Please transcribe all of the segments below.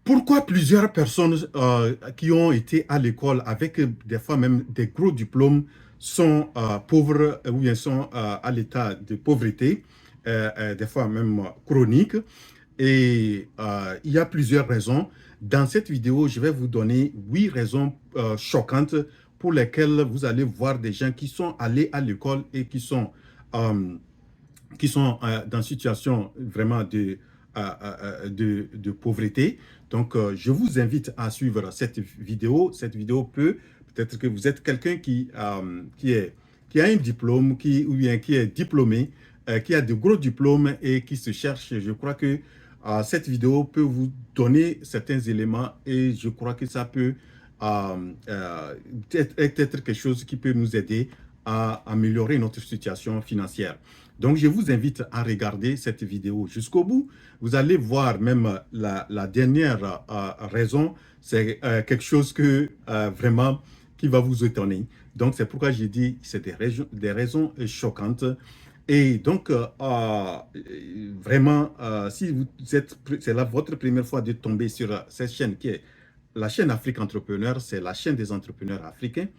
Pourquoi plusieurs personnes qui ont été à l'école avec des fois même des gros diplômes sont pauvres ou bien sont à l'état de pauvreté, des fois même chronique? Et il y a plusieurs raisons. Dans cette vidéo, je vais vous donner 8 raisons choquantes pour lesquelles vous allez voir des gens qui sont allés à l'école et euh, qui sont dans une situation vraiment de pauvreté. Donc, je vous invite à suivre cette vidéo. Cette vidéo peut-être que vous êtes quelqu'un qui a un diplôme, ou bien qui est diplômé, qui a de gros diplômes et qui se cherche. Je crois que cette vidéo peut vous donner certains éléments et je crois que ça peut être quelque chose qui peut nous aider à améliorer notre situation financière. Donc, je vous invite à regarder cette vidéo jusqu'au bout. Vous allez voir même la dernière raison. C'est quelque chose que vraiment qui va vous étonner. Donc, c'est pourquoi j'ai dit que c'est des raisons choquantes. Et donc, vraiment, si c'est votre première fois de tomber sur cette chaîne qui est la chaîne Afrique Entrepreneur, c'est la chaîne des entrepreneurs africains.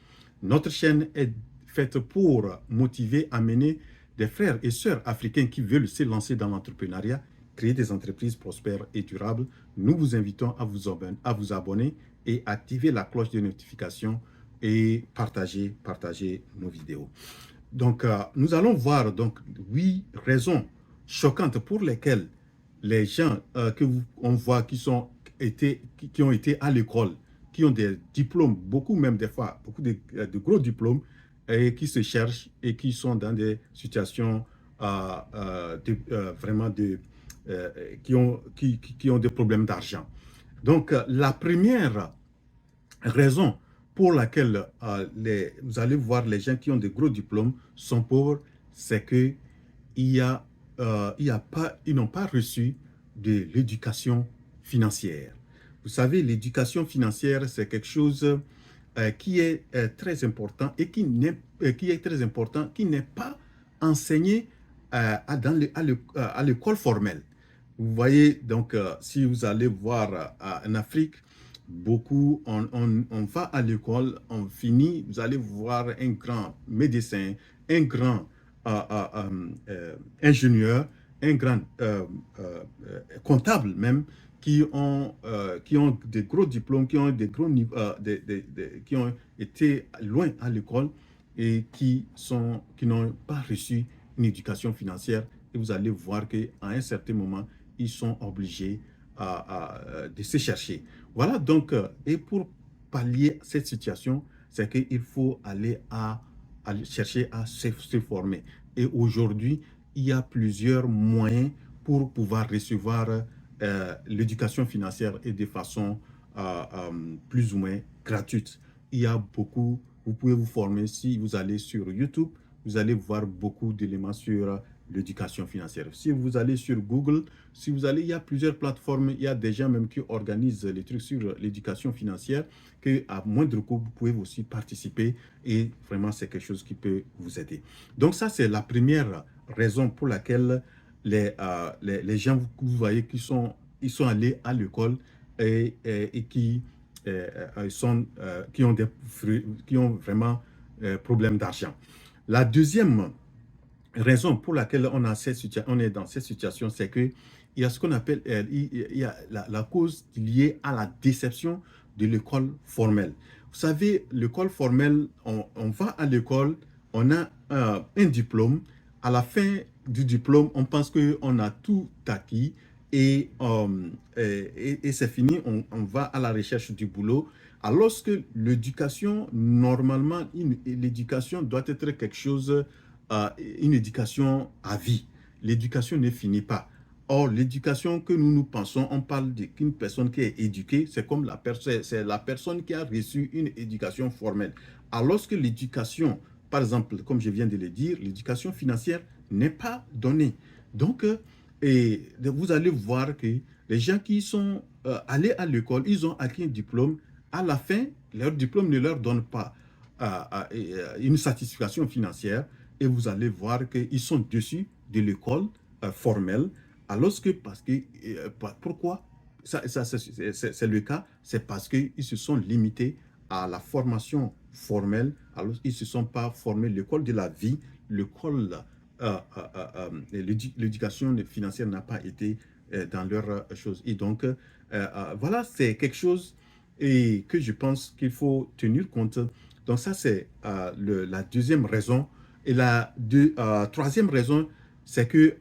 Notre chaîne est faite pour motiver, amener des frères et sœurs africains qui veulent se lancer dans l'entrepreneuriat, créer des entreprises prospères et durables. Nous vous invitons à vous abonner et activer la cloche de notification et partager nos vidéos. Donc, nous allons voir donc 8 raisons choquantes pour lesquelles les gens on voit qui ont été à l'école, qui ont des diplômes, beaucoup même des fois, beaucoup de gros diplômes, et qui se cherchent et qui sont dans des situations vraiment qui ont des problèmes d'argent. Donc, la première raison pour laquelle vous allez voir les gens qui ont de gros diplômes sont pauvres, c'est que ils n'ont pas reçu de l'éducation financière. Vous savez, l'éducation financière, c'est quelque chose qui est très important et qui n'est pas enseigné à l'école formelle. Vous voyez, donc, si vous allez voir en Afrique, beaucoup, on va à l'école, on finit, vous allez voir un grand médecin, un grand ingénieur, un grand comptable même, qui ont des gros diplômes, qui ont des gros qui ont été loin à l'école et qui n'ont pas reçu une éducation financière. Et vous allez voir qu'à un certain moment, ils sont obligés de se chercher. Voilà donc, et pour pallier cette situation, c'est qu'il faut aller chercher à se former. Et aujourd'hui, il y a plusieurs moyens pour pouvoir recevoir l'éducation financière et de façon plus ou moins gratuite. Il y a beaucoup, vous pouvez vous former si vous allez sur YouTube, vous allez voir beaucoup d'éléments sur l'éducation financière. Si vous allez sur Google, il y a plusieurs plateformes, il y a des gens même qui organisent les trucs sur l'éducation financière, qu'à moindre coût, vous pouvez aussi participer et vraiment, c'est quelque chose qui peut vous aider. Donc ça, c'est la première raison pour laquelle les gens que vous voyez ils sont allés à l'école et qui ont vraiment problème d'argent. La deuxième raison pour laquelle on est dans cette situation, c'est que il y a ce qu'on appelle il y a la cause liée à la déception de l'école formelle. Vous savez, l'école formelle, on va à l'école, on a un diplôme. À la fin du diplôme, on pense qu'on a tout acquis et c'est fini, on va à la recherche du boulot. Alors que l'éducation, normalement, l'éducation doit être quelque chose une éducation à vie. L'éducation ne finit pas. Or, l'éducation que nous pensons, on parle qu'une personne qui est éduquée, c'est comme c'est la personne qui a reçu une éducation formelle. Alors que l'éducation, par exemple, comme je viens de le dire, l'éducation financière n'est pas donnée. Donc, vous allez voir que les gens qui sont allés à l'école, ils ont acquis un diplôme. À la fin, leur diplôme ne leur donne pas une satisfaction financière et vous allez voir qu'ils sont dessus de l'école formelle, alors que, pourquoi? c'est le cas, c'est parce qu'ils se sont limités à la formation formelle, alors ils ne se sont pas formés. L'école de la vie, l'école, l'éducation financière n'a pas été dans leur chose. Et donc, voilà, c'est quelque chose et que je pense qu'il faut tenir compte. Donc ça, c'est la deuxième raison. Et troisième raison, c'est que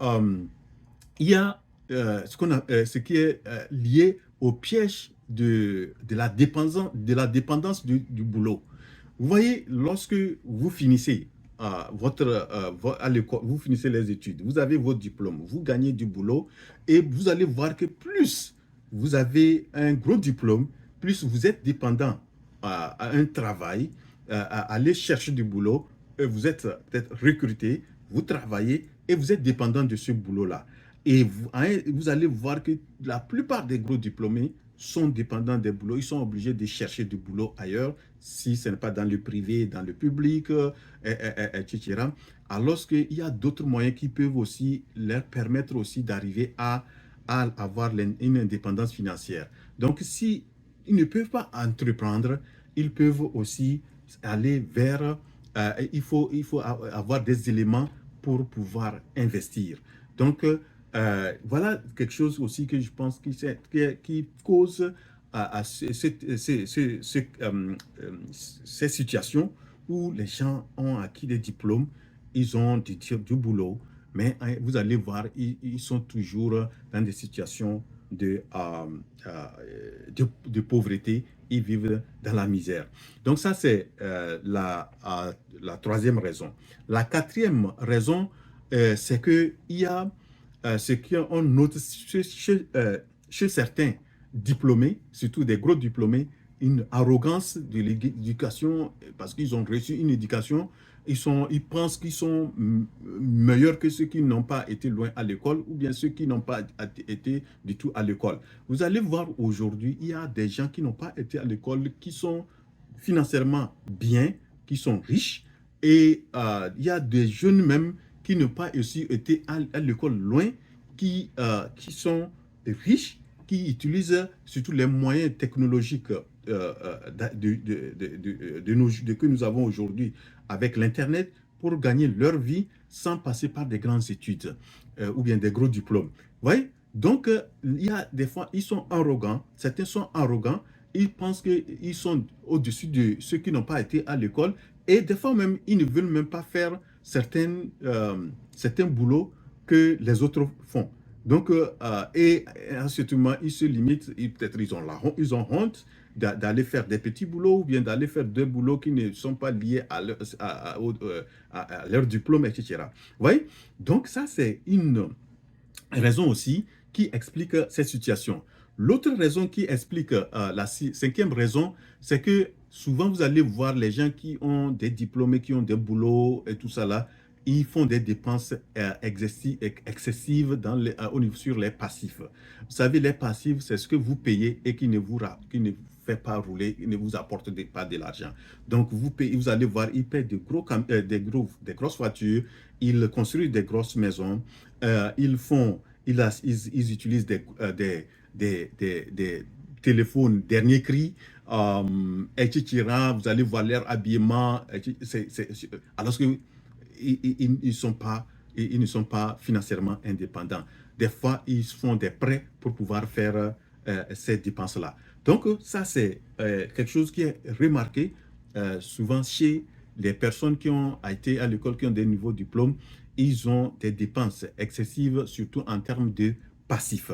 il y a ce qui est lié au piège de la dépendance du boulot. Vous voyez, lorsque vous finissez à l'école, vous finissez les études, vous avez votre diplôme, vous gagnez du boulot et vous allez voir que plus vous avez un gros diplôme, plus vous êtes dépendant à un travail, à aller chercher du boulot, et vous êtes peut-être recruté, vous travaillez et vous êtes dépendant de ce boulot-là. Et vous allez voir que la plupart des gros diplômés sont dépendants des boulots. Ils sont obligés de chercher du boulot ailleurs, si ce n'est pas dans le privé, dans le public, etc. Alors qu'il y a d'autres moyens qui peuvent aussi leur permettre aussi d'arriver à avoir une indépendance financière. Donc, si ils ne peuvent pas entreprendre, ils peuvent aussi aller vers... il faut avoir des éléments pour pouvoir investir. Donc, voilà quelque chose aussi que je pense qui cause ces situations où les gens ont acquis des diplômes, ils ont du boulot, mais vous allez voir, ils sont toujours dans des situations de pauvreté, ils vivent dans la misère. Donc ça, c'est la troisième raison. La quatrième raison, c'est qu'il y a ce qu'on note chez certains diplômés, surtout des gros diplômés, une arrogance de l'éducation parce qu'ils ont reçu une éducation, ils pensent qu'ils sont meilleurs que ceux qui n'ont pas été loin à l'école ou bien ceux qui n'ont pas été du tout à l'école. Vous allez voir aujourd'hui, il y a des gens qui n'ont pas été à l'école, qui sont financièrement bien, qui sont riches et il y a des jeunes même qui n'ont pas aussi été à l'école loin, qui sont riches, qui utilisent surtout les moyens technologiques que nous avons aujourd'hui avec l'Internet pour gagner leur vie sans passer par des grandes études ou bien des gros diplômes. Vous voyez? Donc, il y a des fois, ils sont arrogants, certains sont arrogants, ils pensent qu'ils sont au-dessus de ceux qui n'ont pas été à l'école et des fois même, ils ne veulent même pas faire certains boulots que les autres font. Donc, et ensuite, ils se limitent, peut-être ils ont honte d'aller faire des petits boulots ou bien d'aller faire des boulots qui ne sont pas liés à leur diplôme, etc. Vous voyez? Donc, ça, c'est une raison aussi qui explique cette situation. L'autre raison qui explique la cinquième raison, c'est que souvent vous allez voir les gens qui ont des diplômés, qui ont des boulots et tout ça là, ils font des dépenses excessives sur les passifs. Vous savez, les passifs, c'est ce que vous payez et qui ne vous fait pas rouler, qui ne vous apporte pas de l'argent. Donc, vous allez voir, ils paient des grosses voitures, ils construisent des grosses maisons, ils utilisent des téléphones dernier cri, etc. Vous allez voir leur habillement, alors que ils ne sont pas financièrement indépendants. Des fois, ils font des prêts pour pouvoir faire ces dépenses-là. Donc, ça, c'est quelque chose qui est remarqué souvent chez les personnes qui ont été à l'école, qui ont des niveaux de diplôme. Ils ont des dépenses excessives, surtout en termes de passifs.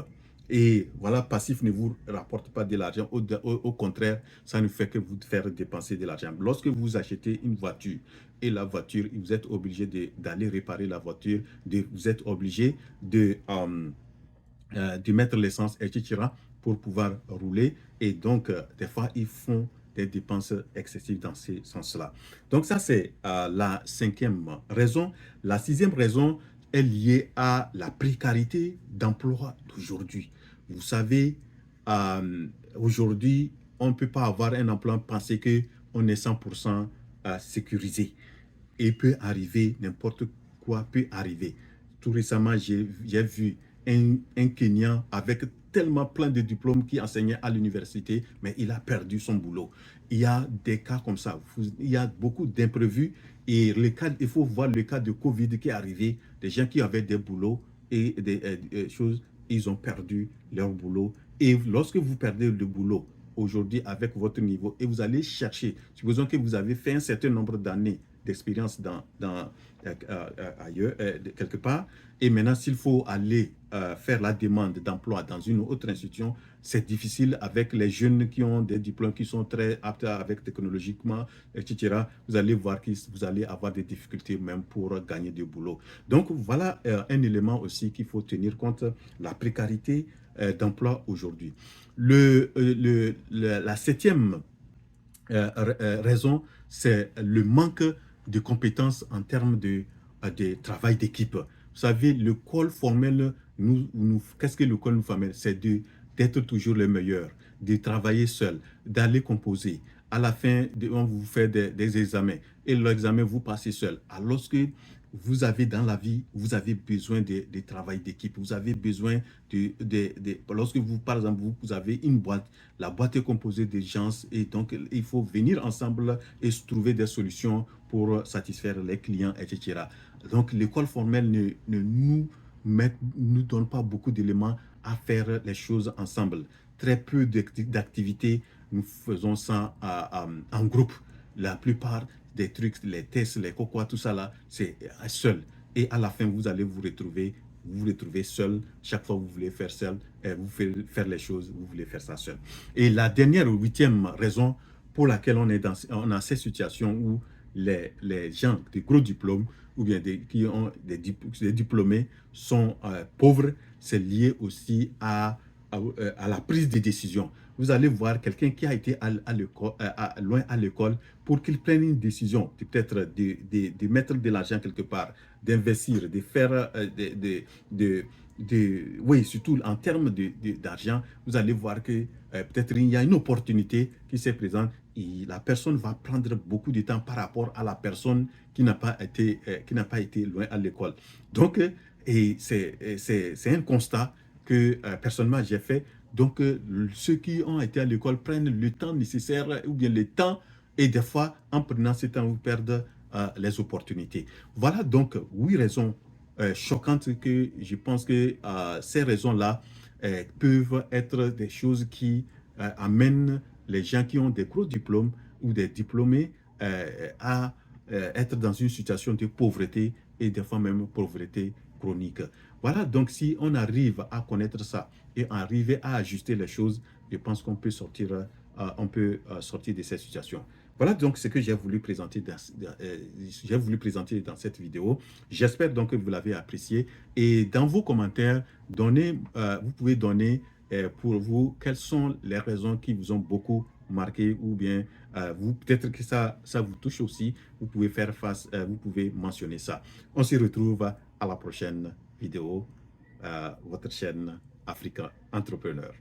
Et voilà, passif ne vous rapporte pas de l'argent. Au contraire, ça ne fait que vous faire dépenser de l'argent. Lorsque vous achetez une voiture et la voiture, vous êtes obligé d'aller réparer la voiture, vous êtes obligé de mettre l'essence, etc. pour pouvoir rouler. Et donc, des fois, ils font des dépenses excessives dans ce sens-là. Donc, ça, c'est la cinquième raison. La sixième raison est liée à la précarité d'emploi d'aujourd'hui. Vous savez, aujourd'hui, on ne peut pas avoir un emploi, penser qu'on est 100% sécurisé. Et peut arriver, n'importe quoi peut arriver. Tout récemment, j'ai vu un Kenyan avec tellement plein de diplômes qui enseignait à l'université, mais il a perdu son boulot. Il y a des cas comme ça. Il y a beaucoup d'imprévus. Et il faut voir le cas de Covid qui est arrivé. Des gens qui avaient des boulots et des choses, ils ont perdu leur boulot. Et lorsque vous perdez le boulot, aujourd'hui, avec votre niveau, et vous allez chercher, supposons que vous avez fait un certain nombre d'années d'expérience ailleurs, quelque part, et maintenant, s'il faut aller faire la demande d'emploi dans une autre institution, c'est difficile avec les jeunes qui ont des diplômes qui sont très aptes avec technologiquement, etc. Vous allez voir que vous allez avoir des difficultés même pour gagner du boulot. Donc, voilà un élément aussi qu'il faut tenir compte, la précarité d'emploi aujourd'hui. La septième raison, c'est le manque de compétences en termes de travail d'équipe. Vous savez, l'école formelle, qu'est-ce que l'école formelle? C'est d'être toujours le meilleur, de travailler seul, d'aller composer. À la fin, on vous fait des examens et l'examen, vous passez seul. Alors que vous avez dans la vie, vous avez besoin de travail d'équipe. Vous avez besoin lorsque vous, par exemple, vous avez une boîte, la boîte est composée de gens et donc il faut venir ensemble et trouver des solutions pour satisfaire les clients, etc. Donc l'école formelle nous donne pas beaucoup d'éléments à faire les choses ensemble. Très peu d'activités, nous faisons ça en groupe. La plupart des trucs, les tests, les cocois, tout ça là, c'est seul. Et à la fin, vous allez vous retrouver seul. Chaque fois que vous voulez faire seul, vous faire les choses, vous voulez faire ça seul. Et la dernière, huitième raison pour laquelle on a cette situation où les gens de gros diplômes ou bien qui ont des diplômés sont pauvres, c'est lié aussi à la prise de décision. Vous allez voir quelqu'un qui a été loin à l'école pour qu'il prenne une décision, peut-être de mettre de l'argent quelque part, d'investir, de faire, oui, surtout en termes d'argent, vous allez voir que peut-être il y a une opportunité qui se présente et la personne va prendre beaucoup de temps par rapport à la personne qui n'a pas été loin à l'école. Donc, c'est un constat que personnellement j'ai fait. Donc, ceux qui ont été à l'école prennent le temps nécessaire ou bien le temps et des fois, en prenant ce temps, vous perdez les opportunités. Voilà donc 8 raisons choquantes que je pense que ces raisons-là peuvent être des choses qui amènent les gens qui ont des gros diplômes ou des diplômés à être dans une situation de pauvreté et des fois même pauvreté chronique. Voilà, donc si on arrive à connaître ça et arriver à ajuster les choses, je pense qu'on peut sortir, sortir de cette situation. Voilà donc ce que j'ai voulu présenter dans cette vidéo. J'espère donc que vous l'avez apprécié. Et dans vos commentaires, vous pouvez donner pour vous quelles sont les raisons qui vous ont beaucoup marqué ou bien peut-être que ça vous touche aussi. Vous pouvez faire face, vous pouvez mentionner ça. On se retrouve à la prochaine vidéo, votre chaîne Africa Entrepreneur.